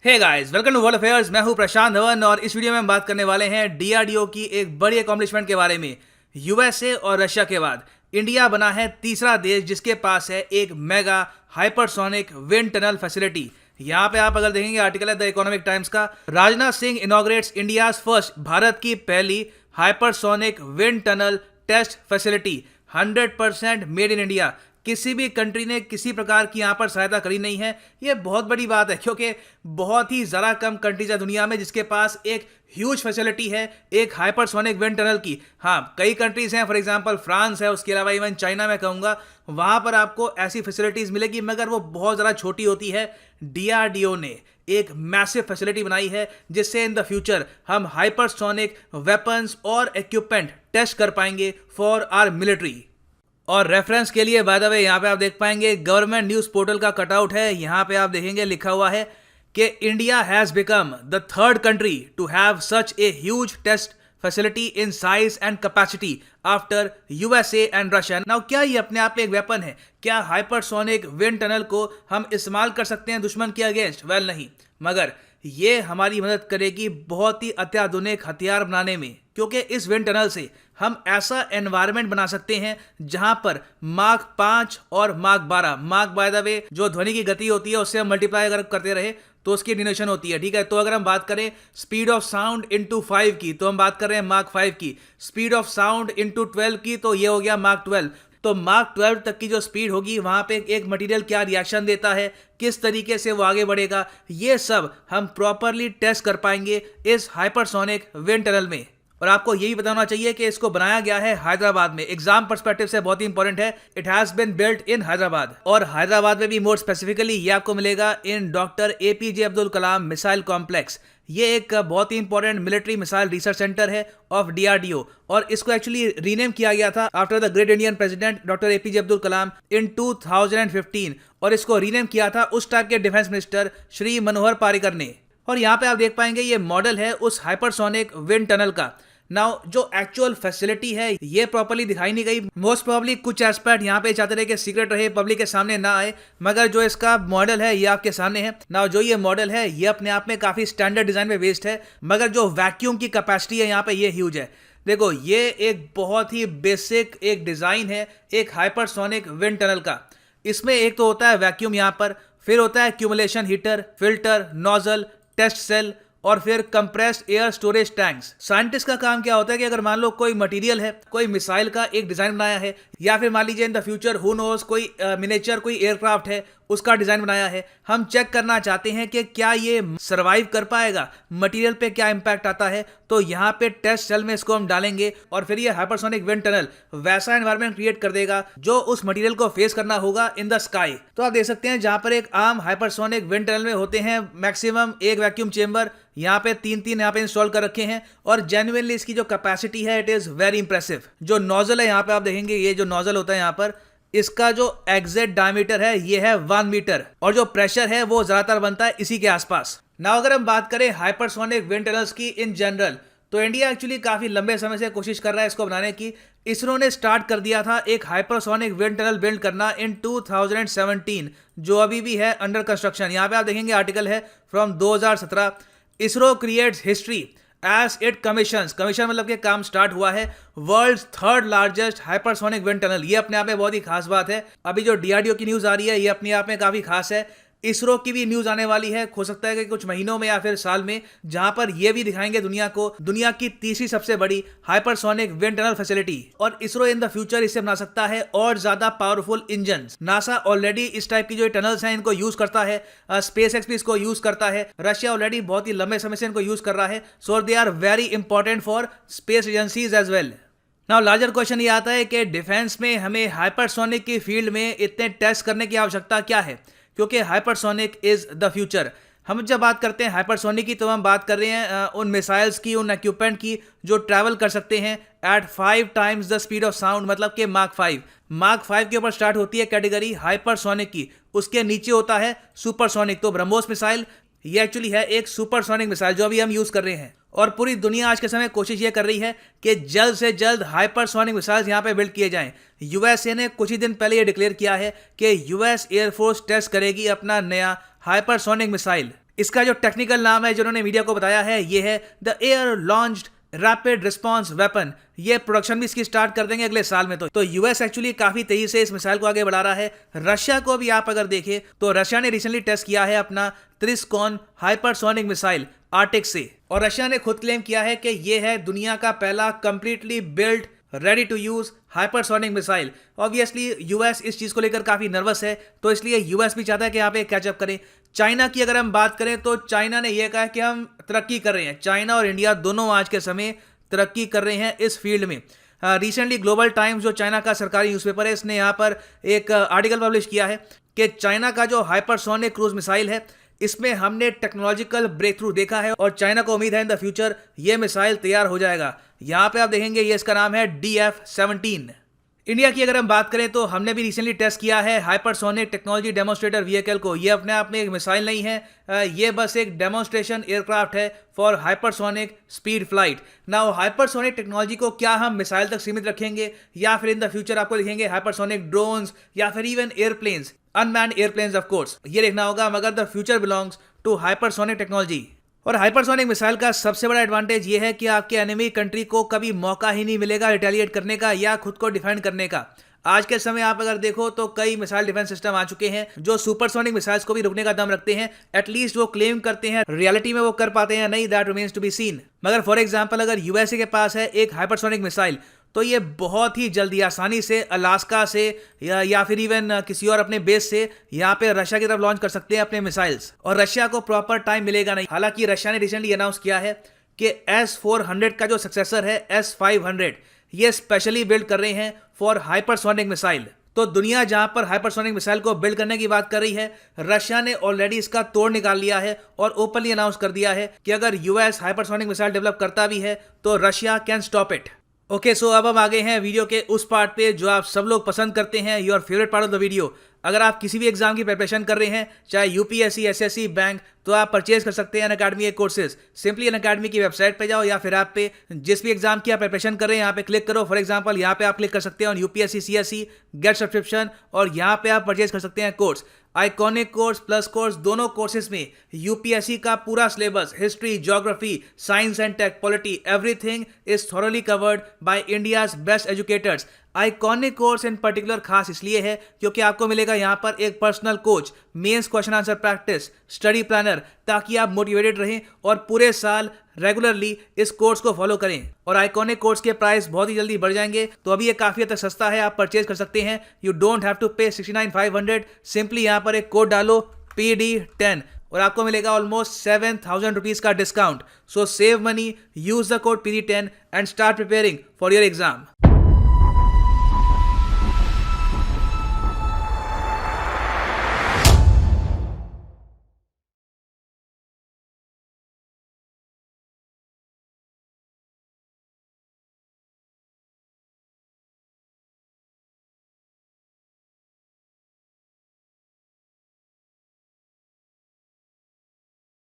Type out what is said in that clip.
Hey guys, welcome to world affairs. मैं हूं प्रशांत धवन और इस वीडियो में हम बात करने वाले हैं डीआरडीओ की एक बड़ी अकॉम्प्लिशमेंट के बारे में। यूएसए और रशिया के बाद इंडिया बना है तीसरा देश जिसके पास है एक mega hypersonic wind tunnel facility. यहाँ पे आप अगर देखेंगे आर्टिकल है द इकोनॉमिक टाइम्स का, Rajnath Singh inaugurates India's first, Bharat की पहली hypersonic wind tunnel test facility, 100% made in India. किसी भी कंट्री ने किसी प्रकार की यहाँ पर सहायता करी नहीं है। ये बहुत बड़ी बात है क्योंकि बहुत ही ज़रा कम कंट्रीज है दुनिया में जिसके पास एक ह्यूज फैसिलिटी है एक हाइपरसोनिक विंड टनल की। हाँ, कई कंट्रीज हैं, फॉर एग्जांपल फ्रांस है, उसके अलावा इवन चाइना में कहूँगा, वहाँ पर आपको ऐसी फैसिलिटीज़ मिलेगी मगर वो बहुत ज़्यादा छोटी होती है। डीआरडीओ ने एक मैसिव फैसिलिटी बनाई है जिससे इन द फ्यूचर हम हाइपरसोनिक वेपन्स और इक्विपमेंट टेस्ट कर पाएंगे फॉर आवर मिलिट्री। और रेफरेंस के लिए बाय द वे यहाँ पे आप देख पाएंगे गवर्नमेंट न्यूज़ पोर्टल का कटआउट है। यहाँ पे आप देखेंगे लिखा हुआ है कि India has become the third country to have such a huge test facility in size and capacity after USA and Russia. Now क्या ये अपने आप में एक वेपन है? क्या हाइपरसोनिक विंड टनल को हम इस्तेमाल कर सकते हैं दुश्मन के अगेंस्ट? वेल नहीं, मगर ये हमारी मदद करेगी बहुत ही अत्याधुनिक हथियार बनाने में, क्योंकि इस विंड टनल से हम ऐसा एनवायरनमेंट बना सकते हैं जहां पर माक 5 और माक 12, माक बाय द वे जो ध्वनि की गति होती है उससे हम मल्टीप्लाई अगर करते रहे तो उसकी डिनोशन होती है, ठीक है। तो अगर हम बात करें स्पीड ऑफ साउंड इनटू 5 की तो हम बात कर रहे हैं माक 5 की, स्पीड ऑफ साउंड इनटू 12 की तो ये हो गया माक 12। तो मार्क 12 तक की जो स्पीड होगी वहां पे एक मटेरियल क्या रिएक्शन देता है, किस तरीके से वो आगे बढ़ेगा, ये सब हम प्रॉपरली टेस्ट कर पाएंगे इस हाइपरसोनिक विंड टनल में। और आपको यही बताना चाहिए कि इसको बनाया गया है हैदराबाद में। एग्जाम पर्सपेक्टिव से बहुत ही इंपॉर्टेंट है, it has been built in Hyderabad. और हैदराबाद में भी मोर स्पेसिफिकली ये आपको मिलेगा in doctor APJ Abdul Kalam missile complex. ये एक बहुत ही important military missile research centre है ऑफ डीआरडीओ और इसको एक्चुअली रीनेम किया गया था after the great Indian president doctor APJ Abdul Kalam in 2015 और इसको रीनेम किया था उस टाइम के डिफेंस मिनिस्टर श्री मनोहर पारिकर ने। और यहाँ पे आप देख पाएंगे ये मॉडल है उस हाइपरसोनिक विंड टनल का। नाउ जो एक्चुअल फैसिलिटी है ये प्रॉपर्ली दिखाई नहीं गई, मोस्ट प्रॉब्ली कुछ एस्पेक्ट यहाँ पे चाहते रहे कि सीक्रेट रहे, पब्लिक के सामने ना आए, मगर जो इसका मॉडल है ये आपके सामने है। नाउ जो ये मॉडल है ये अपने आप में काफी स्टैंडर्ड डिजाइन में बेस्ड है, मगर जो वैक्यूम की कैपेसिटी है यहाँ पे ये ह्यूज है। देखो ये एक बहुत ही बेसिक एक डिजाइन है एक हाइपरसोनिक विंड टनल का। इसमें एक तो होता है वैक्यूम यहाँ पर, फिर होता है accumulation heater, filter, nozzle, test cell और फिर compressed air storage tanks. Scientist का काम क्या होता है कि अगर मान लो कोई मटेरियल है, कोई मिसाइल का एक डिजाइन बनाया है, या फिर मान लीजिए in the future who knows कोई मिनिएचर कोई एयरक्राफ्ट है उसका डिजाइन बनाया है, हम चेक करना चाहते हैं कि क्या ये सरवाइव कर पाएगा, मटेरियल पे क्या इंपैक्ट आता है, तो यहाँ पे टेस्ट सेल में इसको हम डालेंगे और फिर ये हाइपरसोनिक विंड टनल वैसा एनवायरनमेंट क्रिएट कर देगा जो उस मटेरियल को फेस करना होगा इन द स्काई। तो आप देख सकते हैं जहां पर एक आम हाइपरसोनिक विंड टनल में होते हैं मैक्सिमम एक वैक्यूम चेंबर, यहाँ पे तीन यहाँ पे इंस्टॉल कर रखे हैं और जेन्युइनली इसकी जो कैपेसिटी है इट इज वेरी इंप्रेसिव। जो नोजल है यहाँ पे आप देखेंगे, ये जो नोजल होता है यहाँ पर, इसका जो एग्जैक्ट डायमीटर है ये है 1 मीटर और जो प्रेशर है वो ज्यादातर बनता है इसी के आसपास। नाउ अगर हम बात करें हाइपरसोनिक विंड टनल्स की इन जनरल, तो इंडिया एक्चुअली काफी लंबे समय से कोशिश कर रहा है इसको बनाने की। इसरो ने स्टार्ट कर दिया था एक हाइपरसोनिक विंड टनल बिल्ड करना इन 2017, जो अभी भी है अंडर कंस्ट्रक्शन। यहाँ पे आप देखेंगे आर्टिकल है from 2017, ISRO creates history as it commission मतलब कि काम स्टार्ट हुआ है world's third largest hypersonic wind tunnel. ये अपने आप में बहुत ही खास बात है। अभी जो डीआरडीओ की न्यूज आ रही है ये अपने आप में काफी खास है। इसरो की भी न्यूज आने वाली है, हो सकता है कि कुछ महीनों में या फिर साल में, जहां पर ये भी दिखाएंगे दुनिया को दुनिया की तीसरी सबसे बड़ी हाइपरसोनिक विंड टनल फैसिलिटी। और इसरो इन द फ्यूचर इससे बना सकता है और ज्यादा पावरफुल इंजन। नासा ऑलरेडी इस टाइप की जो टनल्स हैं इनको यूज करता है, स्पेस एक्स भी इसको यूज करता है, रशिया ऑलरेडी बहुत ही लंबे समय से इनको यूज कर रहा है। So they are very important for space agencies as well. Now larger question ये आता है कि डिफेंस में हमें हाइपरसोनिक की फील्ड में इतने टेस्ट करने की आवश्यकता क्या है, क्योंकि हाइपरसोनिक इज द फ्यूचर। हम जब बात करते हैं हाइपरसोनिक की तो हम बात कर रहे हैं उन मिसाइल्स की, उन इक्विपमेंट की जो ट्रैवल कर सकते हैं at 5 times the speed of sound, मतलब कि मार्क 5। मार्क 5 के ऊपर स्टार्ट होती है कैटेगरी हाइपरसोनिक की, उसके नीचे होता है सुपरसोनिक। तो ब्रह्मोस मिसाइल ये एक्चुअली है एक सुपरसोनिक मिसाइल जो अभी हम यूज कर रहे हैं। और पूरी दुनिया आज के समय कोशिश ये कर रही है कि जल्द से जल्द हाइपरसोनिक मिसाइल्स यहाँ पे बिल्ड किए जाएं। यूएसए ने कुछ ही दिन पहले ये डिक्लेयर किया है कि यूएस एयरफोर्स टेस्ट करेगी अपना नया हाइपरसोनिक मिसाइल। इसका जो टेक्निकल नाम है जो उन्होंने मीडिया को बताया है ये है the air launched rapid response weapon. ये प्रोडक्शन भी इसकी स्टार्ट कर देंगे अगले साल में। तो यूएस एक्चुअली काफी तेजी से इस मिसाइल को आगे बढ़ा रहा है। रशिया को भी आप अगर देखें तो रशिया ने रिसेंटली टेस्ट किया है अपना त्रिस्कॉन हाइपरसोनिक मिसाइल आर्टिक से, और रशिया ने खुद क्लेम किया है कि ये है दुनिया का पहला completely build ready to use hypersonic missile. Obviously US इस चीज को लेकर काफी नर्वस है, तो इसलिए यूएस भी चाहता है कि यहाँ पे कैचअप करें। चाइना की अगर हम बात करें तो चाइना ने यह कहा है कि हम तरक्की कर रहे हैं। चाइना और इंडिया दोनों आज के समय तरक्की कर रहे हैं इस फील्ड में। रिसेंटली ग्लोबल टाइम्स जो चाइना का सरकारी न्यूज़पेपर है, इसने यहाँ पर एक आर्टिकल पब्लिश किया है कि चाइना का जो हाइपरसोनिक क्रूज मिसाइल है इसमें हमने टेक्नोलॉजिकल ब्रेक थ्रू देखा है और चाइना को उम्मीद है इन द फ्यूचर ये मिसाइल तैयार हो जाएगा। यहाँ पे आप देखेंगे ये इसका नाम है DF-17। इंडिया की अगर हम बात करें तो हमने भी रिसेंटली टेस्ट किया है हाइपरसोनिक टेक्नोलॉजी डेमोन्स्ट्रेटर व्हीकल को। ये अपने आप में एक मिसाइल नहीं है, ये बस एक डेमोन्स्ट्रेशन एयरक्राफ्ट है for hypersonic speed flight. Now hypersonic technology को क्या हम मिसाइल तक सीमित रखेंगे या फिर इन द फ्यूचर आपको दिखेंगे हाइपरसोनिक ड्रोन्स या फिर even airplanes, unmanned airplanes of course, ये देखना होगा, मगर the future belongs to hypersonic technology. और हाइपरसोनिक मिसाइल का सबसे बड़ा एडवांटेज ये है कि आपके एनिमी कंट्री को कभी मौका ही नहीं मिलेगा रिटेलिएट करने का या खुद को डिफेंड करने का। आज के समय आप अगर देखो तो कई मिसाइल डिफेंस सिस्टम आ चुके हैं जो सुपरसोनिक मिसाइल्स को भी रोकने का दम रखते हैं। एटलीस्ट वो क्लेम करते हैं, रियलिटी में वो कर पाते हैं नहीं, that remains to be seen. मगर फॉर एग्जांपल अगर यूएसए के पास है एक हाइपरसोनिक मिसाइल तो ये बहुत ही जल्दी आसानी से अलास्का से या फिर इवन किसी और अपने बेस से यहाँ पे रशिया की तरफ लॉन्च कर सकते हैं अपने मिसाइल्स, और रशिया को प्रॉपर टाइम मिलेगा नहीं। हालांकि रशिया ने रिसेंटली अनाउंस किया है कि S-400 का जो सक्सेसर है S-500 ये स्पेशली बिल्ड कर रहे हैं फॉर हाइपरसोनिक मिसाइल। तो दुनिया जहां पर हाइपरसोनिक मिसाइल को बिल्ड करने की बात कर रही है, रशिया ने ऑलरेडी इसका तोड़ निकाल लिया है और ओपनली अनाउंस कर दिया है कि अगर यूएस हाइपरसोनिक मिसाइल डेवलप करता भी है तो Russia can stop it. Okay, so अब हम आ गए हैं वीडियो के उस पार्ट पे जो आप सब लोग पसंद करते हैं, your favourite part of the video. अगर आप किसी भी एग्जाम की प्रिपरेशन कर रहे हैं, चाहे यूपीएससी, एसएससी, बैंक, तो आप परचेज कर सकते हैं अनअकैडमी के कोर्सेज। सिंपली अनअकैडमी की वेबसाइट पे जाओ या फिर आप पे जिस भी एग्जाम की आप प्रिपरेशन कर रहे हैं यहाँ पे क्लिक करो। फॉर एग्जांपल यहाँ पे आप क्लिक कर सकते हैं on UPSC, CSC, get subscription, और यहाँ पे आप परचेज कर सकते हैं course. Iconic course, plus course, दोनों कोर्सेज में यूपीएससी का पूरा syllabus, history, geography, science and tech, polity, everything is thoroughly covered by India's best educators. Iconic course in particular खास इसलिए है क्योंकि आपको मिलेगा यहाँ पर एक personal coach, mains question answer practice, study planner, ताकि आप मोटिवेटेड रहें और पूरे साल रेगुलरली इस कोर्स को फॉलो करें। और आइकॉनिक कोर्स के प्राइस बहुत ही जल्दी बढ़ जाएंगे, तो अभी ये काफी हद तक सस्ता है, आप परचेज कर सकते हैं। यू डोंट हैव टू पे 69,500। सिंपली यहाँ पर एक कोड डालो PD10 और आपको मिलेगा ऑलमोस्ट 7,000 रुपीज का discount. So save money, use the code PD10 and start preparing for your exam.